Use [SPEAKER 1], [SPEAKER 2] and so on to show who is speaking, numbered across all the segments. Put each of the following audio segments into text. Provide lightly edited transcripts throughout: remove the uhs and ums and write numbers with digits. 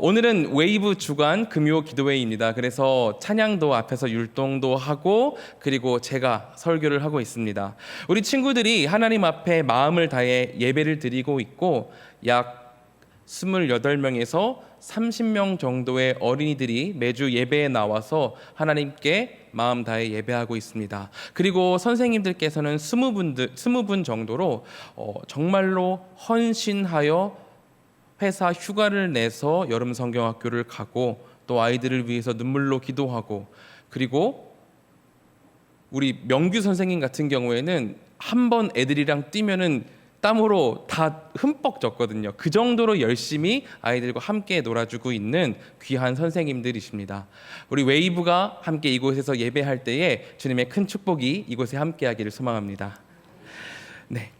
[SPEAKER 1] 오늘은 웨이브 주간 금요 기도회입니다. 그래서 찬양도 앞에서 율동도 하고 그리고 제가 설교를 하고 있습니다. 우리 친구들이 하나님 앞에 마음을 다해 예배를 드리고 있고 약 28명에서 30명 정도의 어린이들이 매주 예배에 나와서 하나님께 마음 다해 예배하고 있습니다. 그리고 선생님들께서는 20분 정도로 정말로 헌신하여 회사 휴가를 내서 여름 성경학교를 가고 또 아이들을 위해서 눈물로 기도하고, 그리고 우리 명규 선생님 같은 경우에는 한 번 애들이랑 뛰면은 땀으로 다 흠뻑 젖거든요. 그 정도로 열심히 아이들과 함께 놀아주고 있는 귀한 선생님들이십니다. 우리 웨이브가 함께 이곳에서 예배할 때에 주님의 큰 축복이 이곳에 함께하기를 소망합니다. 네.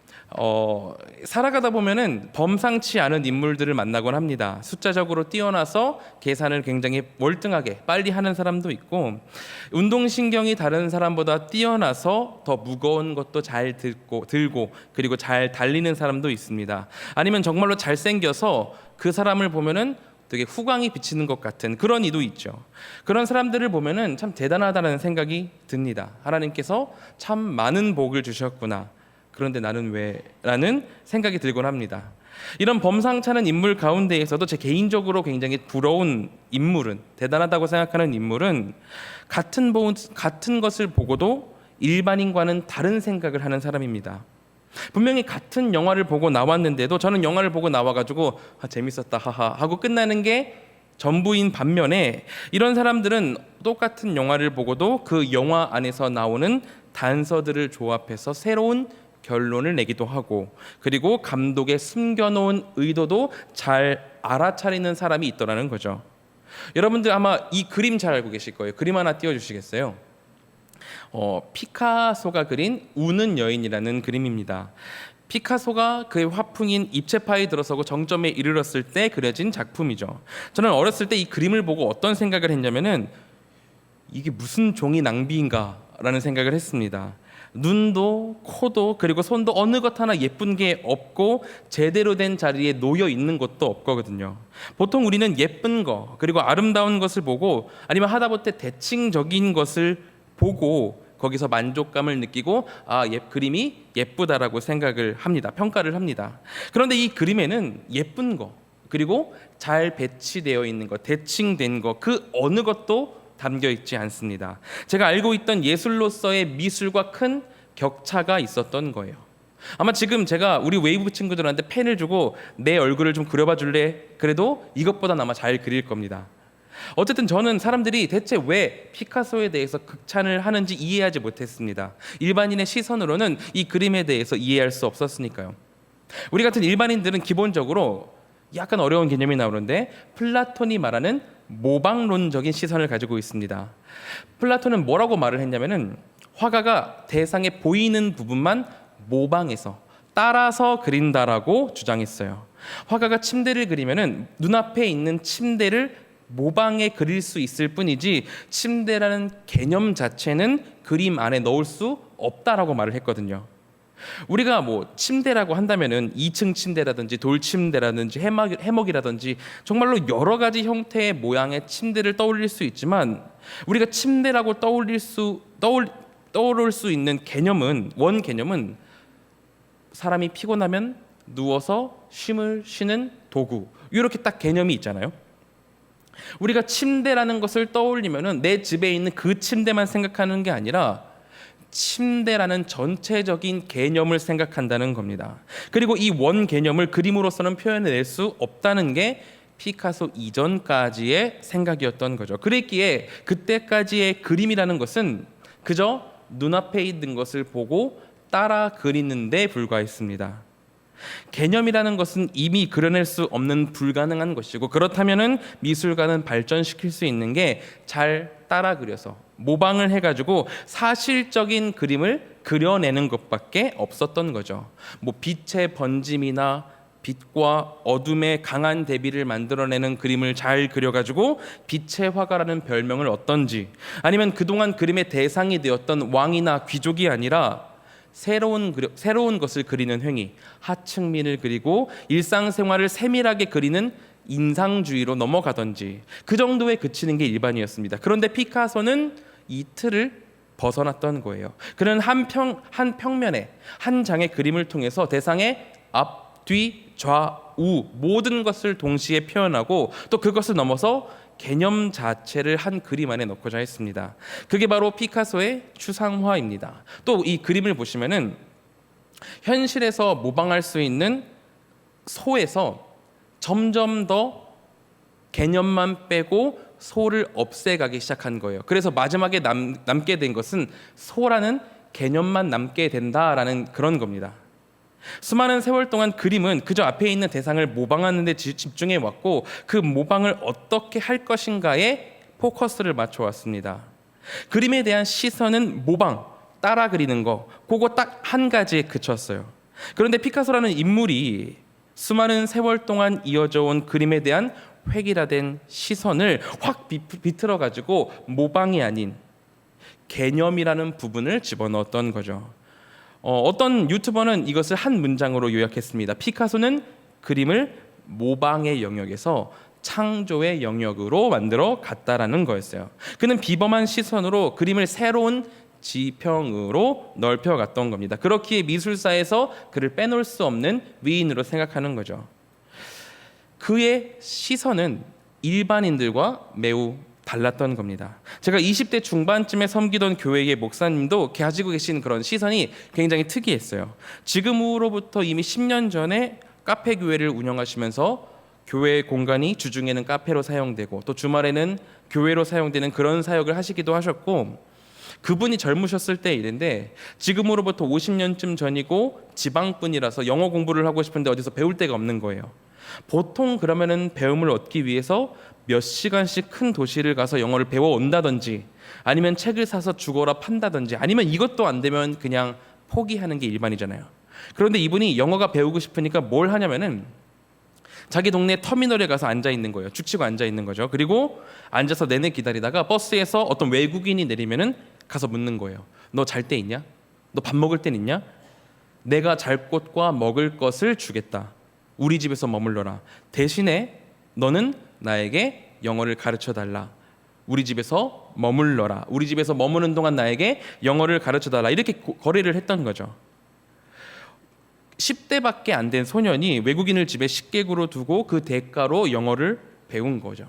[SPEAKER 1] 살아가다 보면은 범상치 않은 인물들을 만나곤 합니다. 숫자적으로 뛰어나서 계산을 굉장히 월등하게 빨리 하는 사람도 있고, 운동신경이 다른 사람보다 뛰어나서 더 무거운 것도 잘 들고 그리고 잘 달리는 사람도 있습니다. 아니면 정말로 잘생겨서 그 사람을 보면은 되게 후광이 비치는 것 같은 그런 이도 있죠. 그런 사람들을 보면은 참 대단하다는 생각이 듭니다. 하나님께서 참 많은 복을 주셨구나, 그런데 나는 왜? 라는 생각이 들곤 합니다. 이런 범상찮은 인물 가운데에서도 제 개인적으로 굉장히 부러운 인물은, 대단하다고 생각하는 인물은 같은 것을 보고도 일반인과는 다른 생각을 하는 사람입니다. 분명히 같은 영화를 보고 나왔는데도 저는 영화를 보고 나와가지고 재밌었다 하하 하고 끝나는 게 전부인 반면에, 이런 사람들은 똑같은 영화를 보고도 그 영화 안에서 나오는 단서들을 조합해서 새로운 결론을 내기도 하고, 그리고 감독의 숨겨놓은 의도도 잘 알아차리는 사람이 있더라는 거죠. 여러분들 아마 이 그림 잘 알고 계실 거예요. 그림 하나 띄워주시겠어요? 피카소가 그린 우는 여인이라는 그림입니다. 피카소가 그의 화풍인 입체파에 들어서고 정점에 이르렀을 때 그려진 작품이죠. 저는 어렸을 때 이 그림을 보고 어떤 생각을 했냐면은, 이게 무슨 종이 낭비인가 라는 생각을 했습니다. 눈도 코도 그리고 손도 어느 것 하나 예쁜 게 없고 제대로 된 자리에 놓여 있는 것도 없거든요. 보통 우리는 예쁜 거 그리고 아름다운 것을 보고, 아니면 하다못해 대칭적인 것을 보고 거기서 만족감을 느끼고 그림이 예쁘다라고 생각을 합니다. 평가를 합니다. 그런데 이 그림에는 예쁜 거 그리고 잘 배치되어 있는 것, 대칭된 것, 그 어느 것도 담겨 있지 않습니다. 제가 알고 있던 예술로서의 미술과 큰 격차가 있었던 거예요. 아마 지금 제가 우리 웨이브 친구들한테 펜을 주고 내 얼굴을 좀 그려봐 줄래? 그래도 이것보다 아마 잘 그릴 겁니다. 어쨌든 저는 사람들이 대체 왜 피카소에 대해서 극찬을 하는지 이해하지 못했습니다. 일반인의 시선으로는 이 그림에 대해서 이해할 수 없었으니까요. 우리 같은 일반인들은 기본적으로 약간 어려운 개념이 나오는데, 플라톤이 말하는 모방론적인 시선을 가지고 있습니다. 플라톤은 뭐라고 말을 했냐면은, 화가가 대상에 보이는 부분만 모방해서 따라서 그린다라고 주장했어요. 화가가 침대를 그리면은 눈앞에 있는 침대를 모방해 그릴 수 있을 뿐이지 침대라는 개념 자체는 그림 안에 넣을 수 없다라고 말을 했거든요. 우리가 뭐 침대라고 한다면은 2층 침대라든지 돌침대라든지 해먹이라든지 정말로 여러 가지 형태의 모양의 침대를 떠올릴 수 있지만, 우리가 침대라고 떠오를 수 있는 개념은, 원 개념은 사람이 피곤하면 누워서 쉼을 쉬는 도구, 이렇게 딱 개념이 있잖아요. 우리가 침대라는 것을 떠올리면은 내 집에 있는 그 침대만 생각하는 게 아니라 침대라는 전체적인 개념을 생각한다는 겁니다. 그리고 이 원 개념을 그림으로서는 표현해낼 수 없다는 게 피카소 이전까지의 생각이었던 거죠. 그랬기에 그때까지의 그림이라는 것은 그저 눈앞에 있는 것을 보고 따라 그리는 데 불과했습니다. 개념이라는 것은 이미 그려낼 수 없는 불가능한 것이고, 그렇다면은 미술가는 발전시킬 수 있는 게 잘 따라 그려서 모방을 해가지고 사실적인 그림을 그려내는 것밖에 없었던 거죠. 뭐 빛의 번짐이나 빛과 어둠의 강한 대비를 만들어내는 그림을 잘 그려가지고 빛의 화가라는 별명을 얻던지, 아니면 그동안 그림의 대상이 되었던 왕이나 귀족이 아니라 새로운 것을 그리는 행위, 하층민을 그리고 일상생활을 세밀하게 그리는 인상주의로 넘어가던지 그 정도에 그치는 게 일반이었습니다. 그런데 피카소는 이 틀을 벗어났던 거예요. 그는 한 평면에 한 장의 그림을 통해서 대상의 앞, 뒤, 좌우 모든 것을 동시에 표현하고 또 그것을 넘어서 개념 자체를 한 그림 안에 넣고자 했습니다. 그게 바로 피카소의 추상화입니다. 또 이 그림을 보시면은 현실에서 모방할 수 있는 소에서 점점 더 개념만 빼고 소를 없애가기 시작한 거예요. 그래서 마지막에 남게 된 것은 소라는 개념만 남게 된다라는 그런 겁니다. 수많은 세월 동안 그림은 그저 앞에 있는 대상을 모방하는 데 집중해 왔고 그 모방을 어떻게 할 것인가에 포커스를 맞춰 왔습니다. 그림에 대한 시선은 모방, 따라 그리는 거, 그거 딱 한 가지에 그쳤어요. 그런데 피카소라는 인물이 수많은 세월 동안 이어져 온 그림에 대한 획일화된 시선을 확 비틀어 가지고 모방이 아닌 개념이라는 부분을 집어넣었던 거죠. 어떤 유튜버는 이것을 한 문장으로 요약했습니다. 피카소는 그림을 모방의 영역에서 창조의 영역으로 만들어 갔다라는 거였어요. 그는 비범한 시선으로 그림을 새로운 지평으로 넓혀갔던 겁니다. 그렇기에 미술사에서 그를 빼놓을 수 없는 위인으로 생각하는 거죠. 그의 시선은 일반인들과 매우 달랐던 겁니다. 제가 20대 중반쯤에 섬기던 교회의 목사님도 가지고 계신 그런 시선이 굉장히 특이했어요. 지금으로부터 이미 10년 전에 카페 교회를 운영하시면서 교회 공간이 주중에는 카페로 사용되고 또 주말에는 교회로 사용되는 그런 사역을 하시기도 하셨고, 그분이 젊으셨을 때 일인데 지금으로부터 50년쯤 전이고 지방분이라서 영어 공부를 하고 싶은데 어디서 배울 데가 없는 거예요. 보통 그러면은 배움을 얻기 위해서 몇 시간씩 큰 도시를 가서 영어를 배워 온다든지 아니면 책을 사서 죽어라 판다든지 아니면 이것도 안 되면 그냥 포기하는 게 일반이잖아요. 그런데 이분이 영어가 배우고 싶으니까 뭘 하냐면은 자기 동네 터미널에 가서 앉아 있는 거예요. 죽치고 앉아 있는 거죠. 그리고 앉아서 내내 기다리다가 버스에서 어떤 외국인이 내리면은 가서 묻는 거예요. 너 잘 때 있냐? 너 밥 먹을 땐 있냐? 내가 잘 곳과 먹을 것을 주겠다. 우리 집에서 머물러라. 대신에 너는 나에게 영어를 가르쳐 달라. 우리 집에서 머물러라. 우리 집에서 머무는 동안 나에게 영어를 가르쳐 달라. 이렇게 거래를 했던 거죠. 10대밖에 안 된 소년이 외국인을 집에 식객으로 두고 그 대가로 영어를 배운 거죠.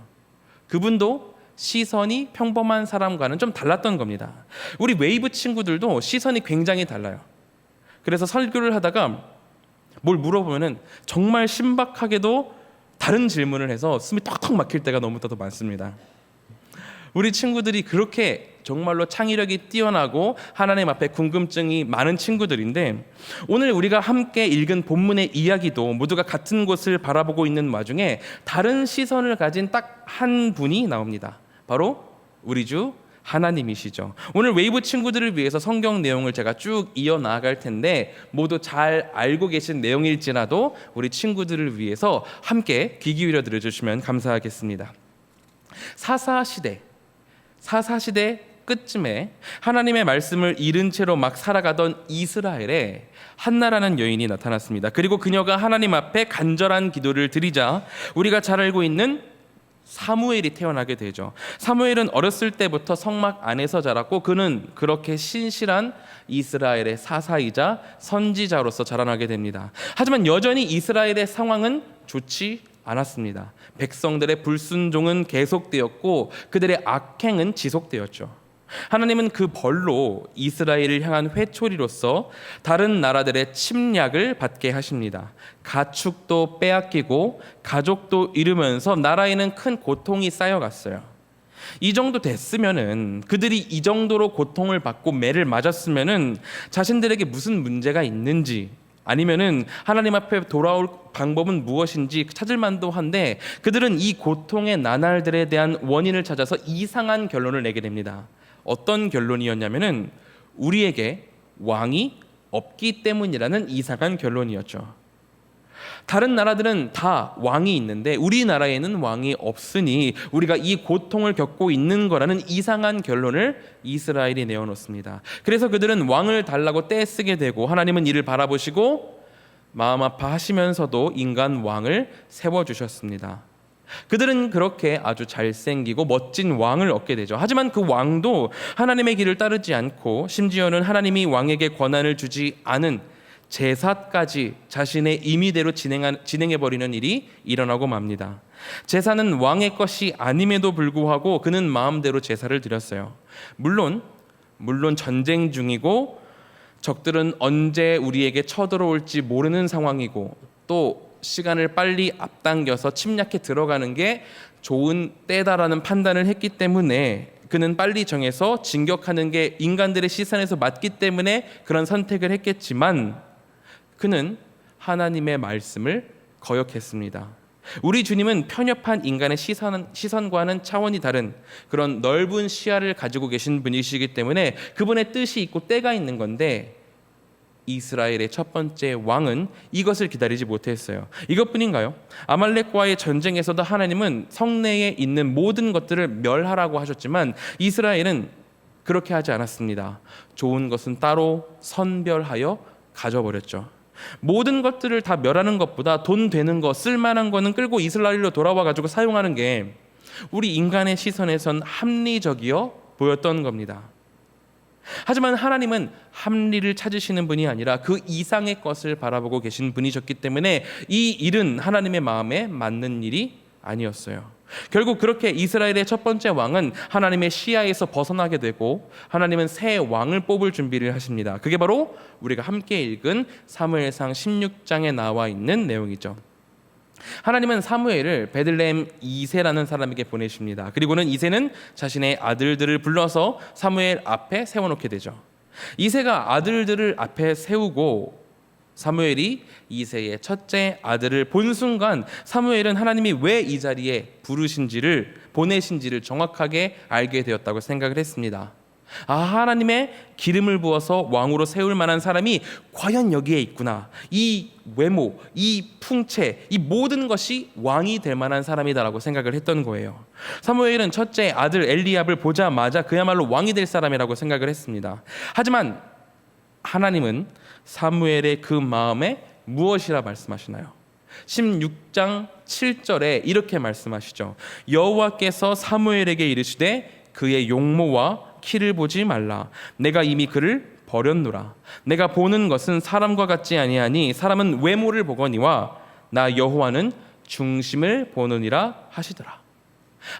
[SPEAKER 1] 그분도 시선이 평범한 사람과는 좀 달랐던 겁니다. 우리 웨이브 친구들도 시선이 굉장히 달라요. 그래서 설교를 하다가 뭘 물어보면은 정말 신박하게도 다른 질문을 해서 숨이 턱턱 막힐 때가 너무나도 많습니다. 우리 친구들이 그렇게 정말로 창의력이 뛰어나고 하나님 앞에 궁금증이 많은 친구들인데, 오늘 우리가 함께 읽은 본문의 이야기도 모두가 같은 곳을 바라보고 있는 와중에 다른 시선을 가진 딱 한 분이 나옵니다. 바로 우리 주 하나님이시죠. 오늘 웨이브 친구들을 위해서 성경 내용을 제가 쭉 이어나갈 텐데 모두 잘 알고 계신 내용일지라도 우리 친구들을 위해서 함께 귀 기울여 들어주시면 감사하겠습니다. 사사시대 끝쯤에 하나님의 말씀을 잃은 채로 막 살아가던 이스라엘에 한나라는 여인이 나타났습니다. 그리고 그녀가 하나님 앞에 간절한 기도를 드리자 우리가 잘 알고 있는 사무엘이 태어나게 되죠. 사무엘은 어렸을 때부터 성막 안에서 자랐고 그는 그렇게 신실한 이스라엘의 사사이자 선지자로서 자라나게 됩니다. 하지만 여전히 이스라엘의 상황은 좋지 않았습니다. 백성들의 불순종은 계속되었고 그들의 악행은 지속되었죠. 하나님은 그 벌로 이스라엘을 향한 회초리로서 다른 나라들의 침략을 받게 하십니다. 가축도 빼앗기고 가족도 잃으면서 나라에는 큰 고통이 쌓여갔어요. 이 정도 됐으면은, 그들이 이 정도로 고통을 받고 매를 맞았으면은 자신들에게 무슨 문제가 있는지 아니면은 하나님 앞에 돌아올 방법은 무엇인지 찾을 만도 한데 그들은 이 고통의 나날들에 대한 원인을 찾아서 이상한 결론을 내게 됩니다. 어떤 결론이었냐면은 우리에게 왕이 없기 때문이라는 이상한 결론이었죠. 다른 나라들은 다 왕이 있는데 우리나라에는 왕이 없으니 우리가 이 고통을 겪고 있는 거라는 이상한 결론을 이스라엘이 내어놓습니다. 그래서 그들은 왕을 달라고 떼쓰게 되고 하나님은 이를 바라보시고 마음 아파하시면서도 인간 왕을 세워주셨습니다. 그들은 그렇게 아주 잘생기고 멋진 왕을 얻게 되죠. 하지만 그 왕도 하나님의 길을 따르지 않고 심지어는 하나님이 왕에게 권한을 주지 않은 제사까지 자신의 임의대로 진행해버리는 일이 일어나고 맙니다. 제사는 왕의 것이 아님에도 불구하고 그는 마음대로 제사를 드렸어요. 물론 전쟁 중이고 적들은 언제 우리에게 쳐들어올지 모르는 상황이고 또 시간을 빨리 앞당겨서 침략해 들어가는 게 좋은 때다라는 판단을 했기 때문에 그는 빨리 정해서 진격하는 게 인간들의 시선에서 맞기 때문에 그런 선택을 했겠지만 그는 하나님의 말씀을 거역했습니다. 우리 주님은 편협한 인간의 시선과는 차원이 다른 그런 넓은 시야를 가지고 계신 분이시기 때문에 그분의 뜻이 있고 때가 있는 건데 이스라엘의 첫 번째 왕은 이것을 기다리지 못했어요. 이것뿐인가요? 아말렉과의 전쟁에서도 하나님은 성내에 있는 모든 것들을 멸하라고 하셨지만 이스라엘은 그렇게 하지 않았습니다. 좋은 것은 따로 선별하여 가져버렸죠. 모든 것들을 다 멸하는 것보다 돈 되는 거, 쓸만한 거는 끌고 이스라엘로 돌아와 가지고 사용하는 게 우리 인간의 시선에선 합리적이어 보였던 겁니다. 하지만 하나님은 합리를 찾으시는 분이 아니라 그 이상의 것을 바라보고 계신 분이셨기 때문에 이 일은 하나님의 마음에 맞는 일이 아니었어요. 결국 그렇게 이스라엘의 첫 번째 왕은 하나님의 시야에서 벗어나게 되고 하나님은 새 왕을 뽑을 준비를 하십니다. 그게 바로 우리가 함께 읽은 사무엘상 16장에 나와 있는 내용이죠. 하나님은 사무엘을 베들레헴 이새라는 사람에게 보내십니다. 그리고는 이새는 자신의 아들들을 불러서 사무엘 앞에 세워놓게 되죠. 이새가 아들들을 앞에 세우고 사무엘이 이새의 첫째 아들을 본 순간 사무엘은 하나님이 왜 이 자리에 보내신지를 정확하게 알게 되었다고 생각을 했습니다. 하나님의 기름을 부어서 왕으로 세울 만한 사람이 과연 여기에 있구나. 이 외모, 이 풍채, 이 모든 것이 왕이 될 만한 사람이다라고 생각을 했던 거예요. 사무엘은 첫째 아들 엘리압을 보자마자 그야말로 왕이 될 사람이라고 생각을 했습니다. 하지만 하나님은 사무엘의 그 마음에 무엇이라 말씀하시나요? 16장 7절에 이렇게 말씀하시죠. 여호와께서 사무엘에게 이르시되 그의 용모와 키를 보지 말라. 내가 이미 그를 버렸노라. 내가 보는 것은 사람과 같지 아니하니 사람은 외모를 보거니와 나 여호와는 중심을 보느니라 하시더라.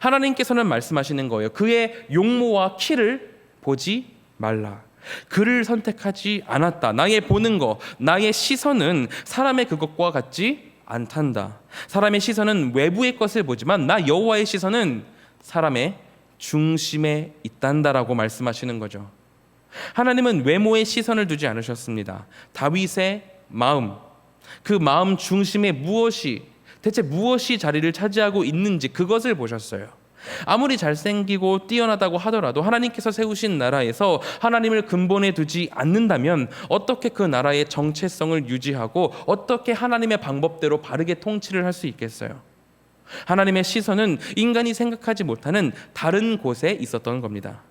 [SPEAKER 1] 하나님께서는 말씀하시는 거예요. 그의 용모와 키를 보지 말라. 그를 선택하지 않았다. 나의 보는 것, 나의 시선은 사람의 그것과 같지 않단다. 사람의 시선은 외부의 것을 보지만 나 여호와의 시선은 사람의 중심에 있단다라고 말씀하시는 거죠. 하나님은 외모에 시선을 두지 않으셨습니다. 다윗의 마음, 그 마음 중심에 대체 무엇이 자리를 차지하고 있는지 그것을 보셨어요. 아무리 잘생기고 뛰어나다고 하더라도 하나님께서 세우신 나라에서 하나님을 근본에 두지 않는다면 어떻게 그 나라의 정체성을 유지하고 어떻게 하나님의 방법대로 바르게 통치를 할 수 있겠어요? 하나님의 시선은 인간이 생각하지 못하는 다른 곳에 있었던 겁니다.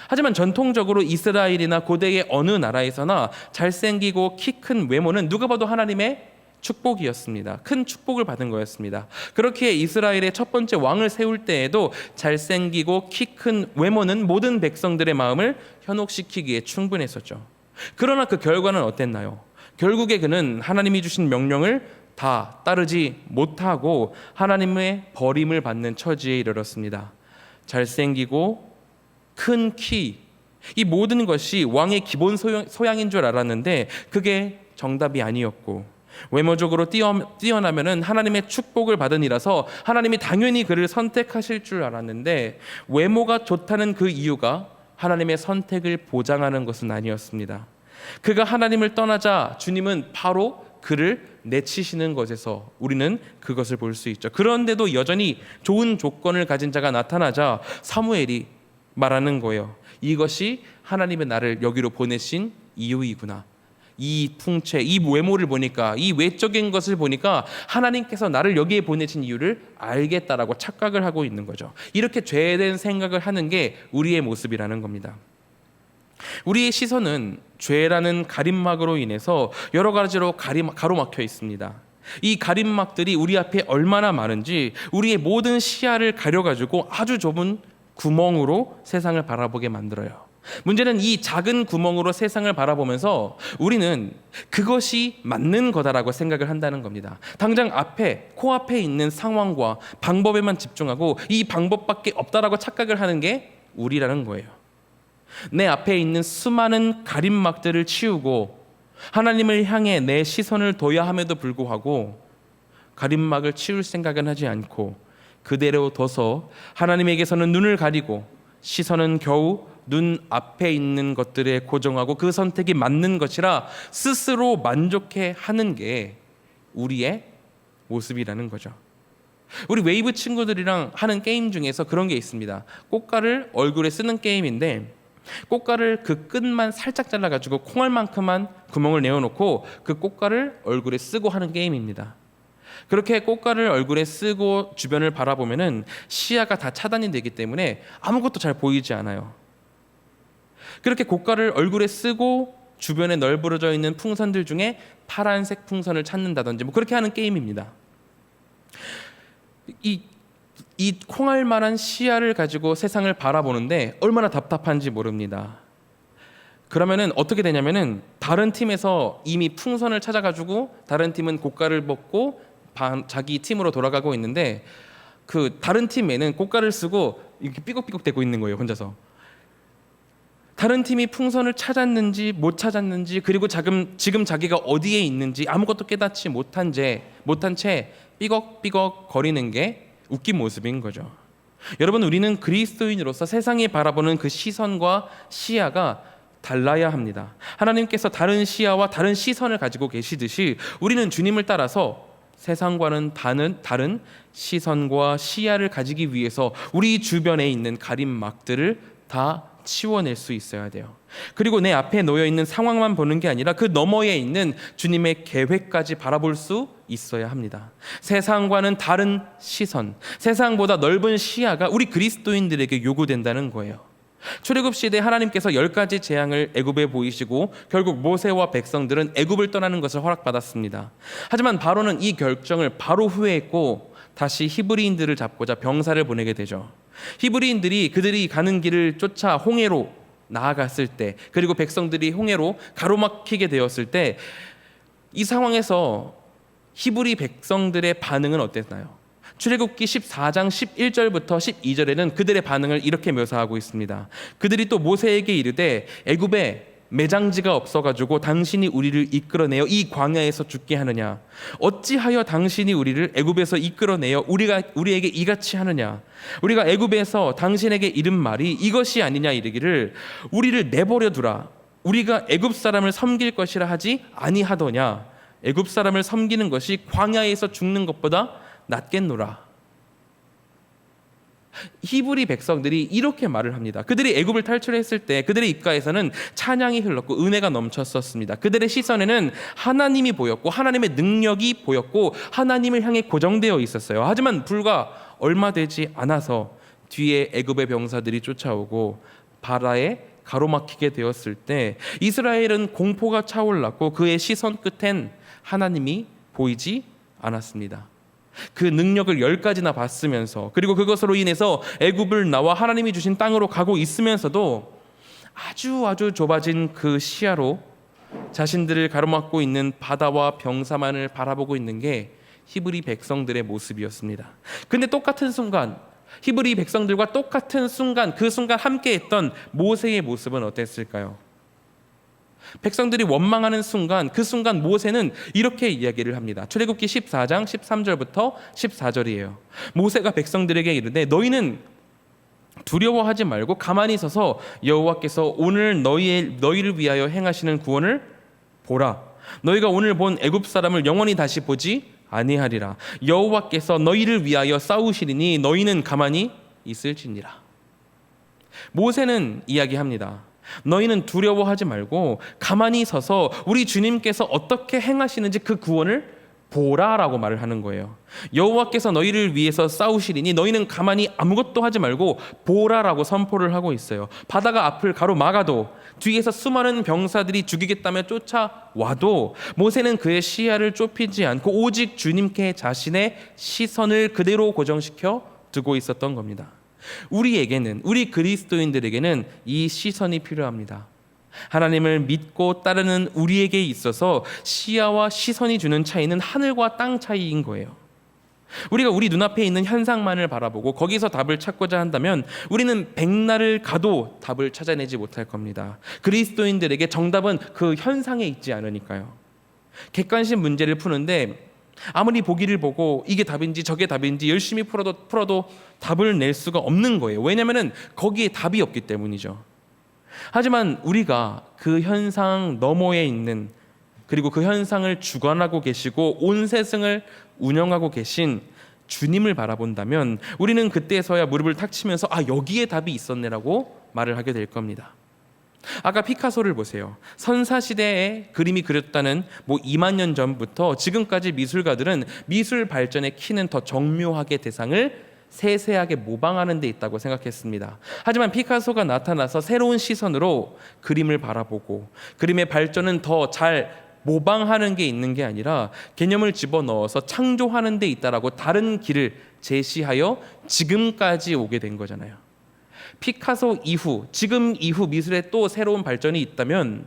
[SPEAKER 1] 하지만 전통적으로 이스라엘이나 고대의 어느 나라에서나 잘생기고 키 큰 외모는 누가 봐도 하나님의 축복이었습니다. 큰 축복을 받은 거였습니다. 그렇기에 이스라엘의 첫 번째 왕을 세울 때에도 잘생기고 키 큰 외모는 모든 백성들의 마음을 현혹시키기에 충분했었죠. 그러나 그 결과는 어땠나요? 결국에 그는 하나님이 주신 명령을 다 따르지 못하고 하나님의 버림을 받는 처지에 이르렀습니다. 잘생기고 큰 키, 이 모든 것이 왕의 기본 소양인 줄 알았는데 그게 정답이 아니었고 외모적으로 뛰어나면은 하나님의 축복을 받은 이라서 하나님이 당연히 그를 선택하실 줄 알았는데 외모가 좋다는 그 이유가 하나님의 선택을 보장하는 것은 아니었습니다. 그가 하나님을 떠나자 주님은 바로 그를 내치시는 것에서 우리는 그것을 볼 수 있죠. 그런데도 여전히 좋은 조건을 가진 자가 나타나자 사무엘이 말하는 거예요. 이것이 하나님의 나를 여기로 보내신 이유이구나. 이 풍채, 이 외모를 보니까, 이 외적인 것을 보니까 하나님께서 나를 여기에 보내신 이유를 알겠다라고 착각을 하고 있는 거죠. 이렇게 죄된 생각을 하는 게 우리의 모습이라는 겁니다. 우리의 시선은 죄라는 가림막으로 인해서 여러 가지로 가로막혀 있습니다. 이 가림막들이 우리 앞에 얼마나 많은지 우리의 모든 시야를 가려가지고 아주 좁은 구멍으로 세상을 바라보게 만들어요. 문제는 이 작은 구멍으로 세상을 바라보면서 우리는 그것이 맞는 거다라고 생각을 한다는 겁니다. 당장 앞에, 코앞에 있는 상황과 방법에만 집중하고 이 방법밖에 없다라고 착각을 하는 게 우리라는 거예요. 내 앞에 있는 수많은 가림막들을 치우고 하나님을 향해 내 시선을 둬야 함에도 불구하고 가림막을 치울 생각은 하지 않고 그대로 둬서 하나님에게서는 눈을 가리고 시선은 겨우 눈 앞에 있는 것들에 고정하고 그 선택이 맞는 것이라 스스로 만족해 하는 게 우리의 모습이라는 거죠. 우리 웨이브 친구들이랑 하는 게임 중에서 그런 게 있습니다. 꽃가를 얼굴에 쓰는 게임인데 꽃가를 그 끝만 살짝 잘라가지고 콩알만큼만 구멍을 내어놓고 그 꽃가를 얼굴에 쓰고 하는 게임입니다. 그렇게 꽃가를 얼굴에 쓰고 주변을 바라보면은 시야가 다 차단이 되기 때문에 아무것도 잘 보이지 않아요. 그렇게 꽃가를 얼굴에 쓰고 주변에 널브러져 있는 풍선들 중에 파란색 풍선을 찾는다든지 뭐 그렇게 하는 게임입니다. 이 콩알만한 시야를 가지고 세상을 바라보는데 얼마나 답답한지 모릅니다. 그러면은 어떻게 되냐면은 다른 팀에서 이미 풍선을 찾아가지고 다른 팀은 꽃가를 먹고 자기 팀으로 돌아가고 있는데 그 다른 팀에는 꽃가를 쓰고 이렇게 삐걱삐걱 대고 있는 거예요, 혼자서. 다른 팀이 풍선을 찾았는지 못 찾았는지 그리고 지금 자기가 어디에 있는지 아무것도 깨닫지 못한 채 삐걱삐걱 거리는 게 웃긴 모습인 거죠. 여러분, 우리는 그리스도인으로서 세상에 바라보는 그 시선과 시야가 달라야 합니다. 하나님께서 다른 시야와 다른 시선을 가지고 계시듯이 우리는 주님을 따라서 세상과는 다른 시선과 시야를 가지기 위해서 우리 주변에 있는 가림막들을 다 치워낼 수 있어야 돼요. 그리고 내 앞에 놓여 있는 상황만 보는 게 아니라 그 너머에 있는 주님의 계획까지 바라볼 수 있어야 합니다. 세상과는 다른 시선, 세상보다 넓은 시야가 우리 그리스도인들에게 요구된다는 거예요. 출애굽 시대 하나님께서 10가지 재앙을 애굽에 보이시고 결국 모세와 백성들은 애굽을 떠나는 것을 허락받았습니다. 하지만 바로는 이 결정을 바로 후회했고 다시 히브리인들을 잡고자 병사를 보내게 되죠. 히브리인들이 그들이 가는 길을 쫓아 홍해로 나아갔을 때, 그리고 백성들이 홍해로 가로막히게 되었을 때, 이 상황에서 히브리 백성들의 반응은 어땠나요? 출애굽기 14장 11절부터 12절에는 그들의 반응을 이렇게 묘사하고 있습니다. 그들이 또 모세에게 이르되 애굽에 매장지가 없어가지고 당신이 우리를 이끌어내어 이 광야에서 죽게 하느냐? 어찌하여 당신이 우리를 애굽에서 이끌어내어 우리에게 이같이 하느냐? 우리가 애굽에서 당신에게 이른 말이 이것이 아니냐 이르기를 우리를 내버려 두라. 우리가 애굽 사람을 섬길 것이라 하지 아니하더냐? 애굽 사람을 섬기는 것이 광야에서 죽는 것보다 낫겠노라. 히브리 백성들이 이렇게 말을 합니다. 그들이 애굽을 탈출했을 때 그들의 입가에서는 찬양이 흘렀고 은혜가 넘쳤었습니다. 그들의 시선에는 하나님이 보였고 하나님의 능력이 보였고 하나님을 향해 고정되어 있었어요. 하지만 불과 얼마 되지 않아서 뒤에 애굽의 병사들이 쫓아오고 바다에 가로막히게 되었을 때 이스라엘은 공포가 차올랐고 그의 시선 끝엔 하나님이 보이지 않았습니다. 그 능력을 10가지나 봤으면서 그리고 그것으로 인해서 애굽을 나와 하나님이 주신 땅으로 가고 있으면서도 아주 좁아진 그 시야로 자신들을 가로막고 있는 바다와 병사만을 바라보고 있는 게 히브리 백성들의 모습이었습니다. 근데 똑같은 순간 히브리 백성들과 똑같은 순간 그 순간 함께했던 모세의 모습은 어땠을까요? 백성들이 원망하는 순간 그 순간 모세는 이렇게 이야기를 합니다. 출애굽기 14장 13절부터 14절이에요. 모세가 백성들에게 이르되 너희는 두려워하지 말고 가만히 서서 여호와께서 오늘 너희를 위하여 행하시는 구원을 보라. 너희가 오늘 본 애굽 사람을 영원히 다시 보지 아니하리라. 여호와께서 너희를 위하여 싸우시리니 너희는 가만히 있을지니라. 모세는 이야기합니다. 너희는 두려워하지 말고 가만히 서서 우리 주님께서 어떻게 행하시는지 그 구원을 보라라고 말을 하는 거예요. 여호와께서 너희를 위해서 싸우시리니 너희는 가만히 아무것도 하지 말고 보라라고 선포를 하고 있어요. 바다가 앞을 가로막아도 뒤에서 수많은 병사들이 죽이겠다며 쫓아와도 모세는 그의 시야를 좁히지 않고 오직 주님께 자신의 시선을 그대로 고정시켜 두고 있었던 겁니다. 우리에게는, 우리 그리스도인들에게는 이 시선이 필요합니다. 하나님을 믿고 따르는 우리에게 있어서 시야와 시선이 주는 차이는 하늘과 땅 차이인 거예요. 우리가 우리 눈앞에 있는 현상만을 바라보고 거기서 답을 찾고자 한다면 우리는 백날을 가도 답을 찾아내지 못할 겁니다. 그리스도인들에게 정답은 그 현상에 있지 않으니까요. 객관식 문제를 푸는데 아무리 보기를 보고 이게 답인지 저게 답인지 열심히 풀어도 답을 낼 수가 없는 거예요. 왜냐하면 거기에 답이 없기 때문이죠. 하지만 우리가 그 현상 너머에 있는, 그리고 그 현상을 주관하고 계시고 온 세상을 운영하고 계신 주님을 바라본다면 우리는 그때서야 무릎을 탁 치면서 여기에 답이 있었네라고 말을 하게 될 겁니다. 아까 피카소를 보세요. 선사시대에 그림이 그렸다는 2만 년 전부터 지금까지 미술가들은 미술 발전의 키는 더 정묘하게 대상을 세세하게 모방하는 데 있다고 생각했습니다. 하지만 피카소가 나타나서 새로운 시선으로 그림을 바라보고 그림의 발전은 더 잘 모방하는 게 있는 게 아니라 개념을 집어넣어서 창조하는 데 있다라고 다른 길을 제시하여 지금까지 오게 된 거잖아요. 피카소 이후, 지금 이후 미술에 또 새로운 발전이 있다면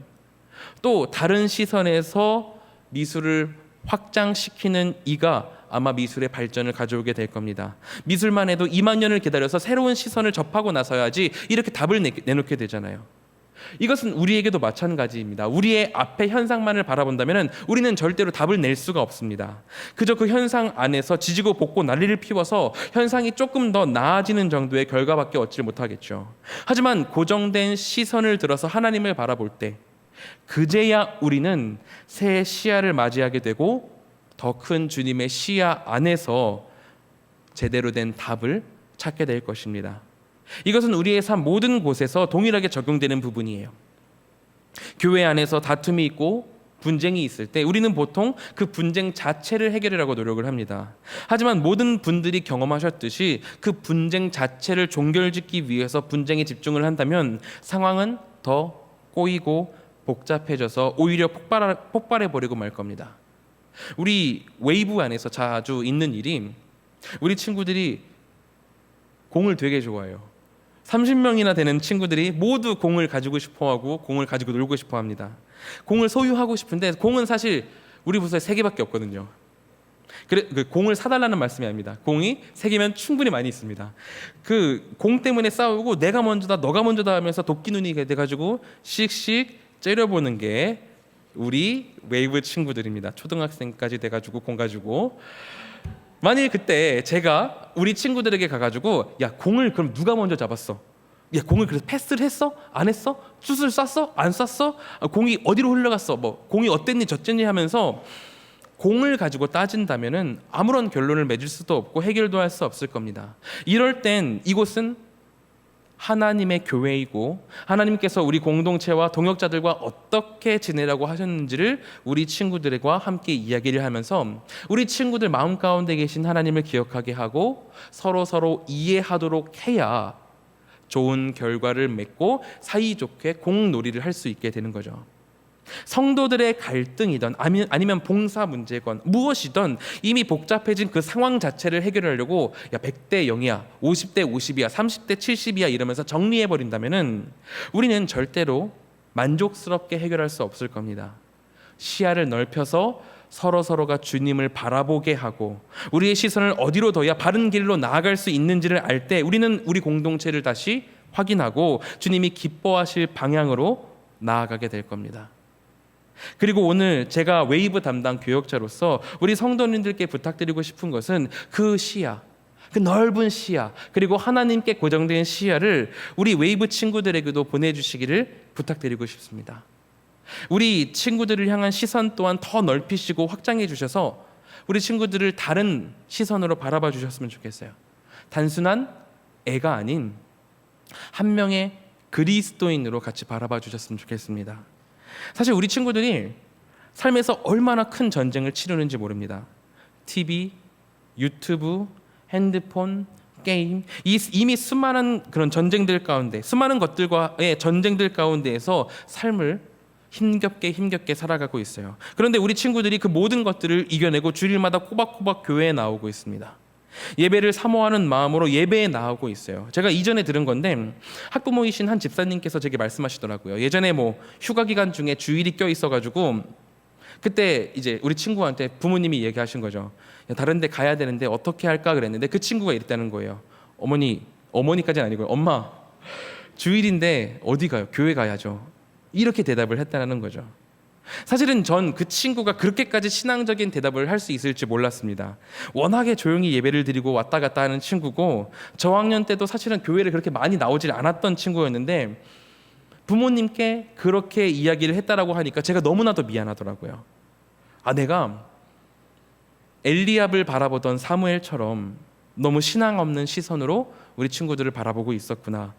[SPEAKER 1] 또 다른 시선에서 미술을 확장시키는 이가 아마 미술의 발전을 가져오게 될 겁니다. 미술만 해도 2만 년을 기다려서 새로운 시선을 접하고 나서야지 이렇게 답을 내놓게 되잖아요. 이것은 우리에게도 마찬가지입니다. 우리의 앞에 현상만을 바라본다면 우리는 절대로 답을 낼 수가 없습니다. 그저 그 현상 안에서 지지고 볶고 난리를 피워서 현상이 조금 더 나아지는 정도의 결과밖에 얻지 못하겠죠. 하지만 고정된 시선을 들어서 하나님을 바라볼 때 그제야 우리는 새 시야를 맞이하게 되고 더 큰 주님의 시야 안에서 제대로 된 답을 찾게 될 것입니다. 이것은 우리의 삶 모든 곳에서 동일하게 적용되는 부분이에요. 교회 안에서 다툼이 있고 분쟁이 있을 때 우리는 보통 그 분쟁 자체를 해결하려고 노력을 합니다. 하지만 모든 분들이 경험하셨듯이 그 분쟁 자체를 종결짓기 위해서 분쟁에 집중을 한다면 상황은 더 꼬이고 복잡해져서 오히려 폭발해버리고 말 겁니다. 우리 웨이브 안에서 자주 있는 일이 우리 친구들이 공을 되게 좋아해요. 30명이나 되는 친구들이 모두 공을 가지고 싶어하고 공을 가지고 놀고 싶어합니다. 공을 소유하고 싶은데 공은 사실 우리 부서에 3개밖에 없거든요. 그 공을 사달라는 말씀이 아닙니다. 공이 3개면 충분히 많이 있습니다. 그 공 때문에 싸우고 내가 먼저다 너가 먼저다 하면서 도끼 눈이 돼가지고 씩씩 째려보는 게 우리 웨이브 친구들입니다. 초등학생까지 돼가지고 공 가지고 만일 그때 제가 우리 친구들에게 가가지고 야 공을 그럼 누가 먼저 잡았어? 야 공을 그래서 패스를 했어? 안 했어? 슛을 쐈어? 안 쐈어? 공이 어디로 흘러갔어? 공이 어땠니 저쨌니 하면서 공을 가지고 따진다면은 아무런 결론을 맺을 수도 없고 해결도 할 수 없을 겁니다. 이럴 땐 이곳은 하나님의 교회이고 하나님께서 우리 공동체와 동역자들과 어떻게 지내라고 하셨는지를 우리 친구들과 함께 이야기를 하면서 우리 친구들 마음 가운데 계신 하나님을 기억하게 하고 서로 이해하도록 해야 좋은 결과를 맺고 사이좋게 공놀이를 할 수 있게 되는 거죠. 성도들의 갈등이든 아니면 봉사 문제건 무엇이든 이미 복잡해진 그 상황 자체를 해결하려고 100대 0이야 50대 50이야 30대 70이야 이러면서 정리해버린다면 우리는 절대로 만족스럽게 해결할 수 없을 겁니다. 시야를 넓혀서 서로가 주님을 바라보게 하고 우리의 시선을 어디로 둬야 바른 길로 나아갈 수 있는지를 알 때 우리는 우리 공동체를 다시 확인하고 주님이 기뻐하실 방향으로 나아가게 될 겁니다. 그리고 오늘 제가 웨이브 담당 교역자로서 우리 성도님들께 부탁드리고 싶은 것은 그 시야, 그 넓은 시야, 그리고 하나님께 고정된 시야를 우리 웨이브 친구들에게도 보내주시기를 부탁드리고 싶습니다. 우리 친구들을 향한 시선 또한 더 넓히시고 확장해 주셔서 우리 친구들을 다른 시선으로 바라봐 주셨으면 좋겠어요. 단순한 애가 아닌 한 명의 그리스도인으로 같이 바라봐 주셨으면 좋겠습니다. 사실 우리 친구들이 삶에서 얼마나 큰 전쟁을 치르는지 모릅니다. TV, 유튜브, 핸드폰, 게임, 이미 수많은 그런 전쟁들 가운데, 수많은 것들과의 전쟁들 가운데에서 삶을 힘겹게 살아가고 있어요. 그런데 우리 친구들이 그 모든 것들을 이겨내고 주일마다 꼬박꼬박 교회에 나오고 있습니다. 예배를 사모하는 마음으로 예배에 나오고 있어요. 제가 이전에 들은 건데 학부모이신 한 집사님께서 제게 말씀하시더라고요. 예전에 휴가 기간 중에 주일이 껴 있어가지고 그때 이제 우리 친구한테 부모님이 얘기하신 거죠. 야, 다른 데 가야 되는데 어떻게 할까 그랬는데 그 친구가 이랬다는 거예요. 어머니까지는 아니고요. 엄마, 주일인데 어디 가요? 교회 가야죠. 이렇게 대답을 했다는 거죠. 사실은 전 그 친구가 그렇게까지 신앙적인 대답을 할 수 있을지 몰랐습니다. 워낙에 조용히 예배를 드리고 왔다 갔다 하는 친구고 저학년 때도 사실은 교회를 그렇게 많이 나오질 않았던 친구였는데 부모님께 그렇게 이야기를 했다라고 하니까 제가 너무나도 미안하더라고요. 내가 엘리압을 바라보던 사무엘처럼 너무 신앙 없는 시선으로 우리 친구들을 바라보고 있었구나.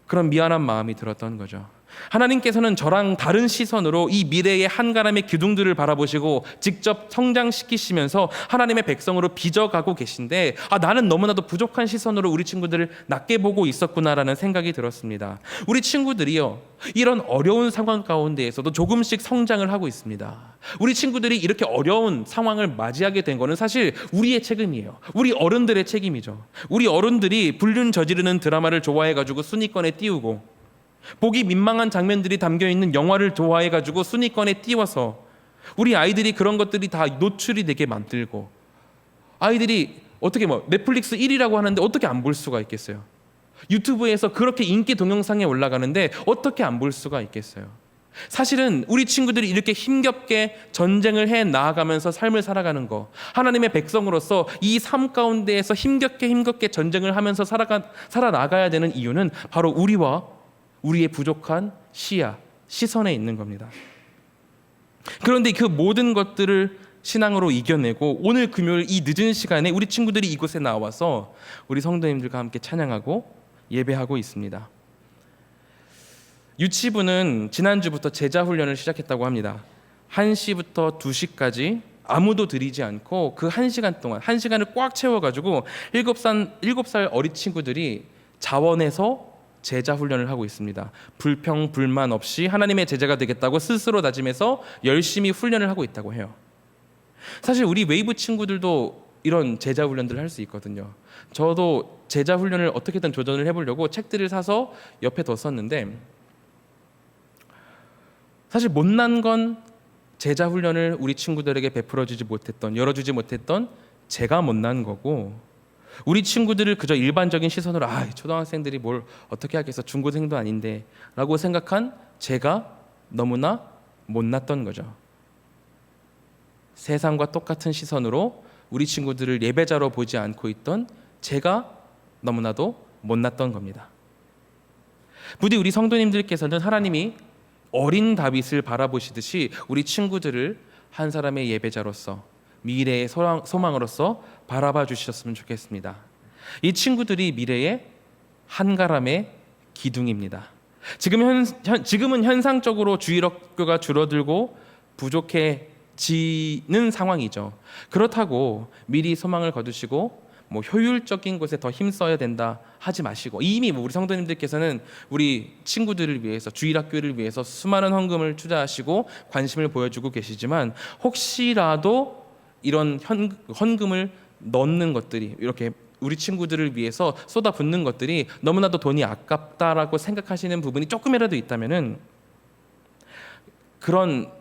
[SPEAKER 1] 그런 미안한 마음이 들었던 거죠. 하나님께서는 저랑 다른 시선으로 이 미래의 한가람의 기둥들을 바라보시고 직접 성장시키시면서 하나님의 백성으로 빚어가고 계신데 나는 너무나도 부족한 시선으로 우리 친구들을 낮게 보고 있었구나라는 생각이 들었습니다. 우리 친구들이요, 이런 어려운 상황 가운데에서도 조금씩 성장을 하고 있습니다. 우리 친구들이 이렇게 어려운 상황을 맞이하게 된 거는 사실 우리의 책임이에요. 우리 어른들의 책임이죠. 우리 어른들이 불륜 저지르는 드라마를 좋아해가지고 순위권에 띄우고 보기 민망한 장면들이 담겨있는 영화를 좋아해가지고 순위권에 띄워서 우리 아이들이 그런 것들이 다 노출이 되게 만들고 아이들이 어떻게 넷플릭스 1위라고 하는데 어떻게 안 볼 수가 있겠어요? 유튜브에서 그렇게 인기 동영상에 올라가는데 어떻게 안 볼 수가 있겠어요? 사실은 우리 친구들이 이렇게 힘겹게 전쟁을 해 나아가면서 삶을 살아가는 거, 하나님의 백성으로서 이 삶 가운데에서 힘겹게 전쟁을 하면서 살아나가야 되는 이유는 바로 우리의 부족한 시선에 있는 겁니다. 그런데 그 모든 것들을 신앙으로 이겨내고 오늘 금요일 이 늦은 시간에 우리 친구들이 이곳에 나와서 우리 성도님들과 함께 찬양하고 예배하고 있습니다. 유치부는 지난주부터 제자훈련을 시작했다고 합니다. 1시부터 2시까지 아무도 들이지 않고 그 1시간 동안 1시간을 꽉 채워가지고 7살 어린 친구들이 자원해서 제자 훈련을 하고 있습니다. 불평 불만 없이 하나님의 제자가 되겠다고 스스로 다짐해서 열심히 훈련을 하고 있다고 해요. 사실 우리 웨이브 친구들도 이런 제자 훈련들을 할 수 있거든요. 저도 제자 훈련을 어떻게든 조전을 해보려고 책들을 사서 옆에 뒀었는데 사실 못난 건 제자 훈련을 우리 친구들에게 열어주지 못했던 제가 못난 거고 우리 친구들을 그저 일반적인 시선으로 초등학생들이 뭘 어떻게 하겠어, 중고생도 아닌데 라고 생각한 제가 너무나 못났던 거죠. 세상과 똑같은 시선으로 우리 친구들을 예배자로 보지 않고 있던 제가 너무나도 못났던 겁니다. 부디 우리 성도님들께서는 하나님이 어린 다윗을 바라보시듯이 우리 친구들을 한 사람의 예배자로서 미래의 소망으로서 바라봐 주셨으면 좋겠습니다. 이 친구들이 미래의 한가람의 기둥입니다. 지금은 현상적으로 주일학교가 줄어들고 부족해지는 상황이죠. 그렇다고 미리 소망을 거두시고 효율적인 곳에 더 힘써야 된다 하지 마시고 이미 우리 성도님들께서는 우리 친구들을 위해서 주일학교를 위해서 수많은 헌금을 투자하시고 관심을 보여주고 계시지만 혹시라도 이런 헌금을 넣는 것들이 이렇게 우리 친구들을 위해서 쏟아붓는 것들이 너무나도 돈이 아깝다라고 생각하시는 부분이 조금이라도 있다면은 그런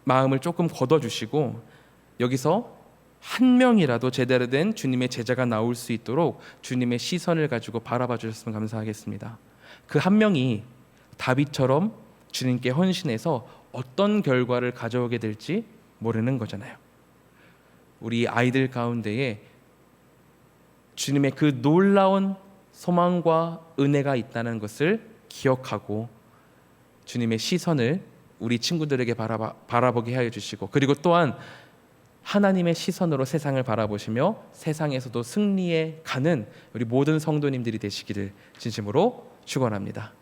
[SPEAKER 1] 마음을 조금 걷어주시고 여기서 한 명이라도 제대로 된 주님의 제자가 나올 수 있도록 주님의 시선을 가지고 바라봐 주셨으면 감사하겠습니다. 그 한 명이 다윗처럼 주님께 헌신해서 어떤 결과를 가져오게 될지 모르는 거잖아요. 우리 아이들 가운데에 주님의 그 놀라운 소망과 은혜가 있다는 것을 기억하고 주님의 시선을 우리 친구들에게 바라보게 하여 주시고 그리고 또한 하나님의 시선으로 세상을 바라보시며 세상에서도 승리해 가는 우리 모든 성도님들이 되시기를 진심으로 축원합니다.